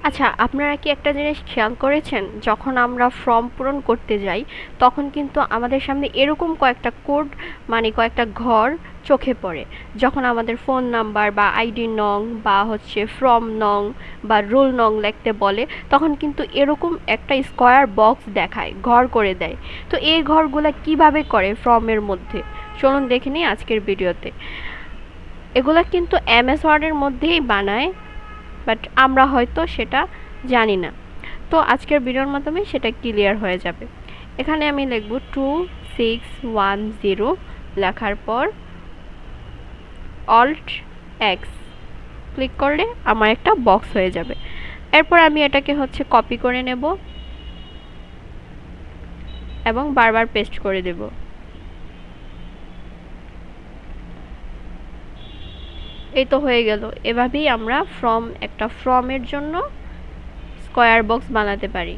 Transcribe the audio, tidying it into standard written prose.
আচ্ছা, আপনারা কি একটা জিনিস খেয়াল করেছেন? যখন আমরা ফর্ম পূরণ করতে যাই, তখন কিন্তু আমাদের সামনে এরকম কয়েকটা কোড, মানে কয়েকটা ঘর চোখে পড়ে। যখন আমাদের ফোন নাম্বার বা আইডি নং বা হচ্ছে ফর্ম নং বা রোল নং লিখতে বলে, তখন কিন্তু এরকম একটা স্কোয়ার বক্স দেখায়, ঘর করে দেয়। তো এই ঘরগুলা কিভাবে করে ফর্মের মধ্যে? চলুন দেখে নিই আজকের ভিডিওতে। এগুলা কিন্তু এমএস ওয়ার্ডের মধ্যেই বানায়, বাট আমরা হয়তো সেটা জানি না। তো আজকের ভিডিওর মাধ্যমে সেটা ক্লিয়ার হয়ে যাবে। এখানে আমি লিখব 2610, লেখার পর অল্ট এক্স ক্লিক করলে আমার একটা বক্স হয়ে যাবে। এরপর আমি এটাকে হচ্ছে কপি করে নেব এবং বারবার পেস্ট করে দেব। এই তো হয়ে গেল। এভাবেই আমরা একটা ফর্মের জন্য স্কয়ার বক্স বানাতে পারি।